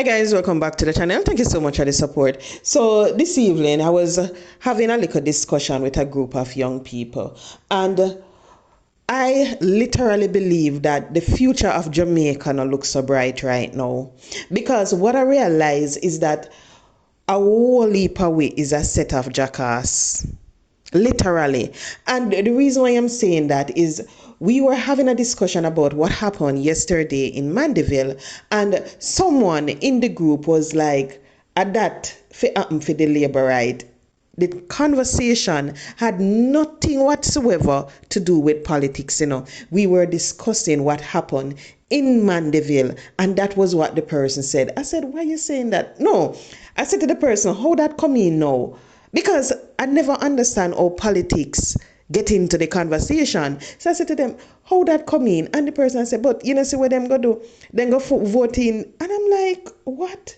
Hi guys, welcome back to the channel. Thank you so much for the support. So this evening I was having a little discussion with a group of young people, and I literally believe that the future of Jamaica not looks so bright right now, because what I realize is that a whole heap away is a set of jackass. Literally. And the reason why I'm saying that is we were having a discussion about what happened yesterday in Mandeville, and someone in the group was like, at that happen for the labor right. The conversation had nothing whatsoever to do with politics. We were discussing what happened in Mandeville, and that was what the person said. I said, why are you saying that? No. I said to the person, how that come in now? Because I never understand how politics get into the conversation. So I said to them, how that come in? And the person said, but see what them go do? Then go vote in. And I'm like, what?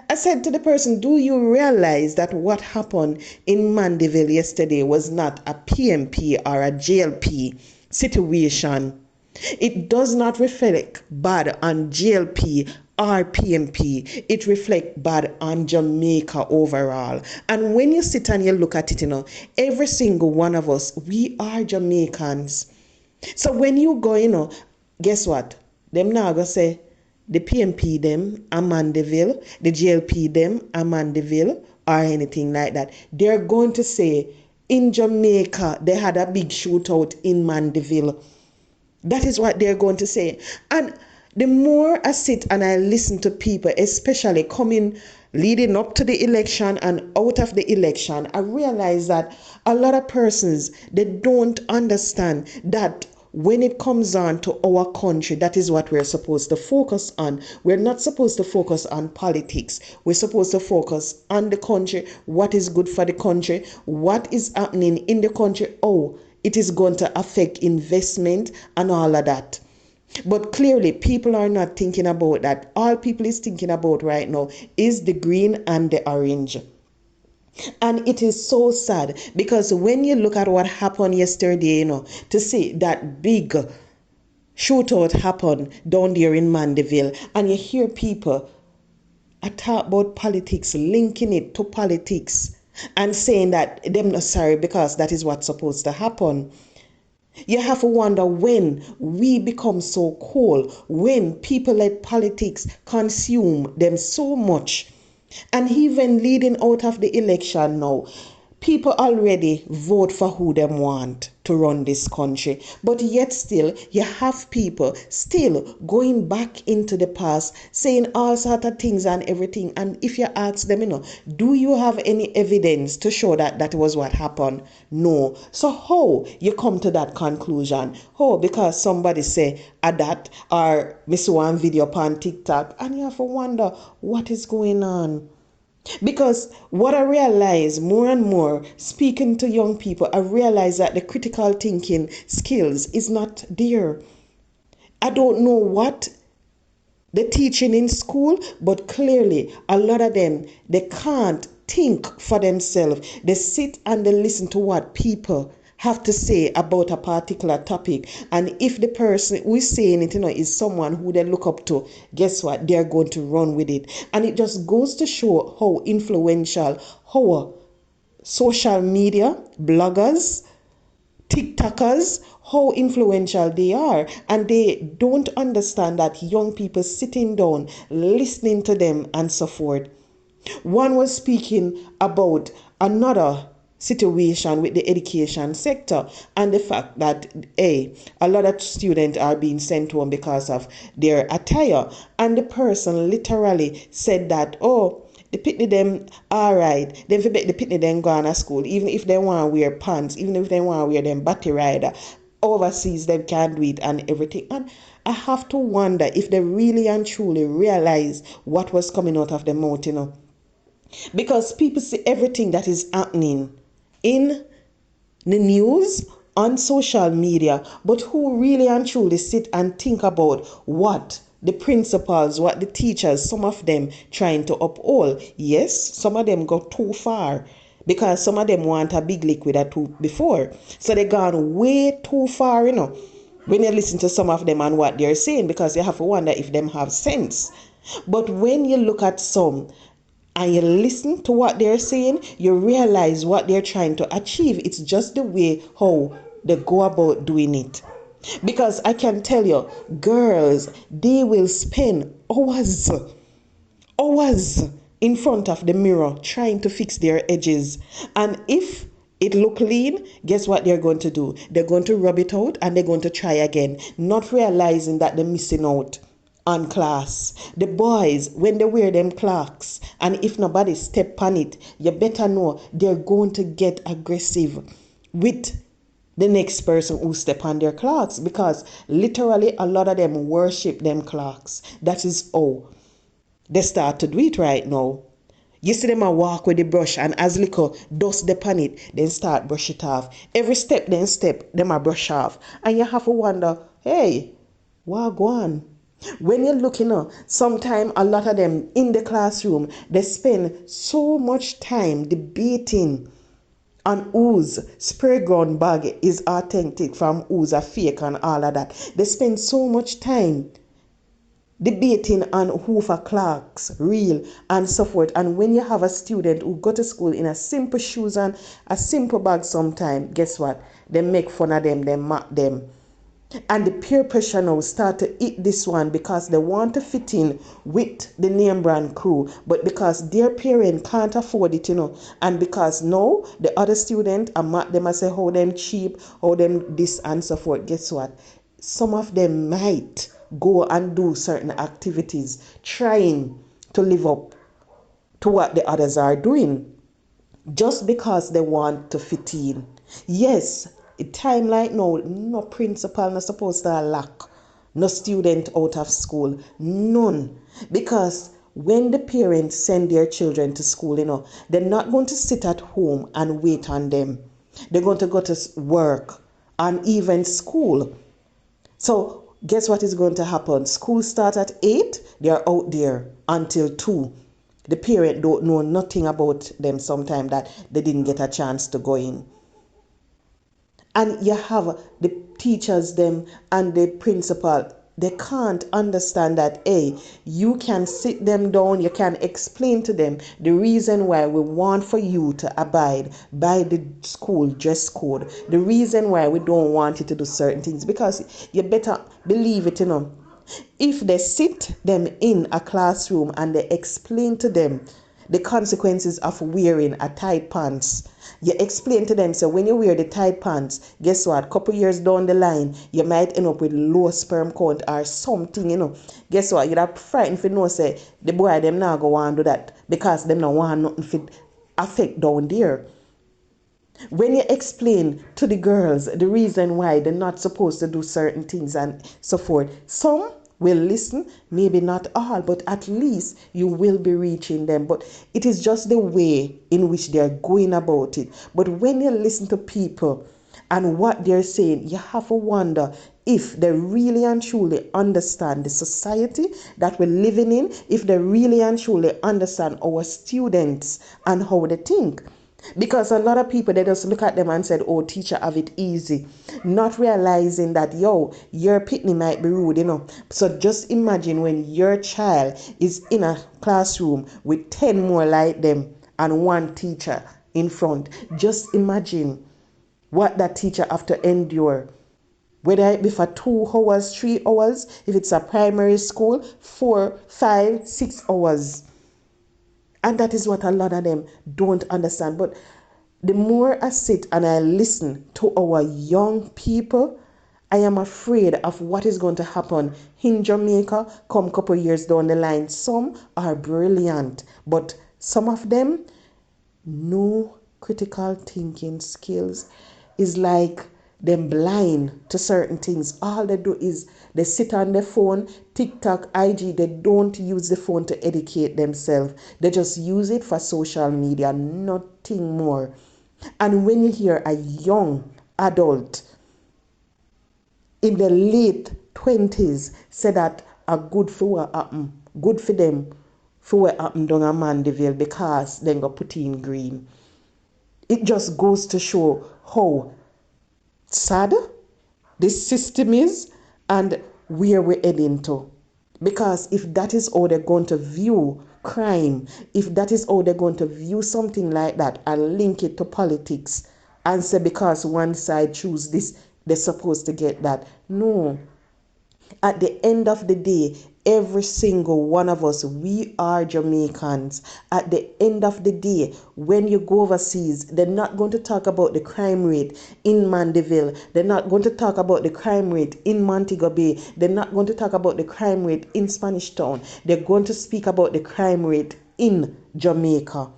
I said to the person, do you realize that what happened in Mandeville yesterday was not a PMP or a JLP situation? It does not reflect bad on JLP or PMP. It reflects bad on Jamaica overall. And when you sit and you look at it, every single one of us, we are Jamaicans. So when you go, guess what? Them now go say, the PMP them are Mandeville, the JLP them are Mandeville, or anything like that. They're going to say, in Jamaica, they had a big shootout in Mandeville. That is what they're going to say. And the more I sit and I listen to people, especially leading up to the election and out of the election, I realize that a lot of persons, they don't understand that when it comes on to our country, that is what we're supposed to focus on. We're not supposed to focus on politics. We're supposed to focus on the country, what is good for the country, what is happening in the country, it is going to affect investment and all of that. But clearly, people are not thinking about that. All people is thinking about right now is the green and the orange. And it is so sad, because when you look at what happened yesterday, to see that big shootout happen down there in Mandeville, and you hear people talk about politics, linking it to politics, and saying that them not sorry because that is what's supposed to happen. You have to wonder when we become so cold, when people let politics consume them so much. And even leading out of the election now, people already vote for who they want to run this country. But yet still, you have people still going back into the past, saying all sorts of things and everything. And if you ask them, do you have any evidence to show that that was what happened? No. So how you come to that conclusion? How? Because somebody say that, or miss one video on TikTok, and you have to wonder what is going on. Because what I realize more and more, speaking to young people, I realize that the critical thinking skills is not there. I don't know what they're teaching in school, but clearly a lot of them, they can't think for themselves. They sit and they listen to what people have to say about a particular topic, and if the person who is saying it is someone who they look up to, guess what, they're going to run with it. And it just goes to show how influential how social media bloggers, TikTokers, how influential they are, and they don't understand that young people sitting down listening to them and so forth. One was speaking about another situation with the education sector, and the fact that a lot of students are being sent home because of their attire, and the person literally said that the pitney them alright, then the pitney them go to school, even if they want to wear pants, even if they want to wear them body rider overseas, they can't do it and everything. And I have to wonder if they really and truly realize what was coming out of their mouth, because people see everything that is happening in the news, on social media, but who really and truly sit and think about what the principals, what the teachers, some of them trying to uphold. Yes, some of them go too far, because some of them want a big liquid or two before. So they gone way too far, when you listen to some of them and what they're saying, because you have to wonder if them have sense. But when you look at some and you listen to what they're saying, you realize what they're trying to achieve. It's just the way how they go about doing it. Because I can tell you, girls, they will spend hours in front of the mirror trying to fix their edges. And if it look lean, guess what they're going to do? They're going to rub it out and they're going to try again, not realizing that they're missing out on class. The boys, when they wear them clocks, and if nobody step on it, you better know they're going to get aggressive with the next person who step on their clocks, because literally a lot of them worship them clocks. That is how they start to do it right now. You see them a walk with the brush, and as little dust upon it, then start brush it off. Every step them a brush off. And you have to wonder, hey, what go on? When you're looking up, sometimes a lot of them in the classroom, they spend so much time debating on whose spray ground bag is authentic from who's a fake and all of that. They spend so much time debating on who for clocks, real, and so forth. And when you have a student who go to school in a simple shoes and a simple bag sometime, guess what? They make fun of them, they mock them. And the peer pressure now start to eat this one because they want to fit in with the name brand crew, but because their parent can't afford it, and because now the other student are mock them and say how them cheap, how them this and so forth, guess what? Some of them might go and do certain activities trying to live up to what the others are doing just because they want to fit in. Yes, a time like now, no principal not supposed to lack no student out of school, none. Because when the parents send their children to school, they're not going to sit at home and wait on them. They're going to go to work and even school. So guess what is going to happen? School start at 8, they're out there until 2. The parent don't know nothing about them sometime that they didn't get a chance to go in. And you have the teachers them and the principal, they can't understand that, hey, you can sit them down, you can explain to them the reason why we want for you to abide by the school dress code, the reason why we don't want you to do certain things, because you better believe it, if they sit them in a classroom and they explain to them the consequences of wearing a tight pants. You explain to them, so when you wear the tight pants, guess what? Couple years down the line, you might end up with low sperm count or something, Guess what? You're frightened for no say the boy them now go on do that because them not want nothing fit affect down there. When you explain to the girls the reason why they're not supposed to do certain things and so forth, some will listen, maybe not all, but at least you will be reaching them. But it is just the way in which they're going about it. But when you listen to people and what they're saying, you have to wonder if they really and truly understand the society that we're living in, if they really and truly understand our students and how they think. Because a lot of people, they just look at them and said, oh, teacher have it easy, not realizing that, your pitney might be rude, So just imagine when your child is in a classroom with 10 more like them and one teacher in front. Just imagine what that teacher have to endure. Whether it be for 2 hours, 3 hours, if it's a primary school, 4, 5, 6 hours. And that is what a lot of them don't understand. But the more I sit and I listen to our young people, I am afraid of what is going to happen in Jamaica come couple years down the line. Some are brilliant, but some of them, no critical thinking skills. Is like them blind to certain things. All they do is they sit on their phone, TikTok, IG. They don't use the phone to educate themselves. They just use it for social media, nothing more. And when you hear a young adult in the late 20s say that a good for what happen, good for them for what happen down a Mandeville because they go put in green. It just goes to show how sad this system is and where we're heading to. Because if that is how they're going to view crime, if that is how they're going to view something like that and link it to politics and say because one side choose this, they're supposed to get that. No. At the end of the day, every single one of us, we are Jamaicans. At the end of the day, when you go overseas, they're not going to talk about the crime rate in Mandeville. They're not going to talk about the crime rate in Montego Bay. They're not going to talk about the crime rate in Spanish Town. They're going to speak about the crime rate in Jamaica.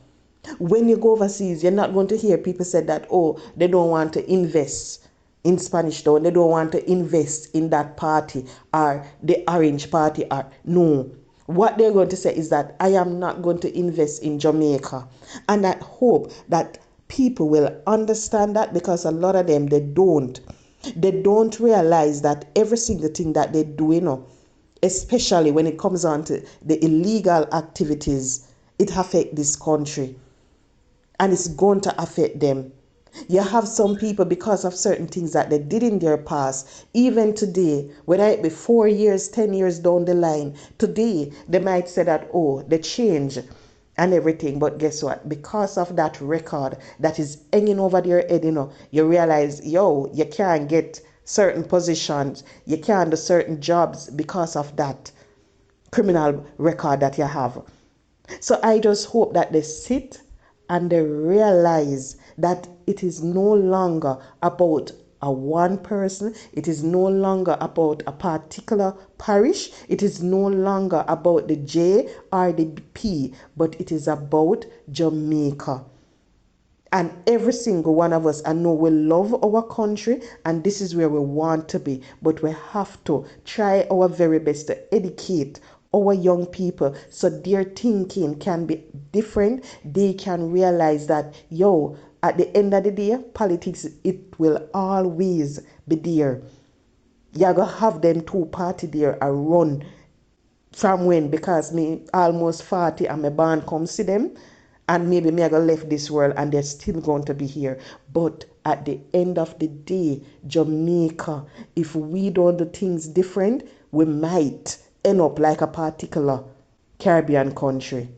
When you go overseas, you're not going to hear people say that, oh, they don't want to invest in Spanish Town, they don't want to invest in that party or the Orange Party. Or no. What they're going to say is that I am not going to invest in Jamaica. And I hope that people will understand that, because a lot of them, they don't. They don't realize that every single thing that they do, especially when it comes on to the illegal activities, it affects this country. And it's going to affect them. You have some people, because of certain things that they did in their past, even today, whether it be 4 years, 10 years down the line, today they might say that, oh, they change and everything. But guess what? Because of that record that is hanging over their head, you realize, you can't get certain positions, you can't do certain jobs because of that criminal record that you have. So I just hope that they sit and they realize that it is no longer about a one person. It is no longer about a particular parish. It is no longer about the J or the P, but it is about Jamaica. And every single one of us, I know we love our country and this is where we want to be, but we have to try our very best to educate our young people so their thinking can be different. They can realize that, at the end of the day, politics, it will always be there. You're going to have them two party there and run from when, because me almost 40 and my band come see them, and maybe me I go left this world and they're still going to be here. But at the end of the day, Jamaica, if we don't do things different, we might end up like a particular Caribbean country.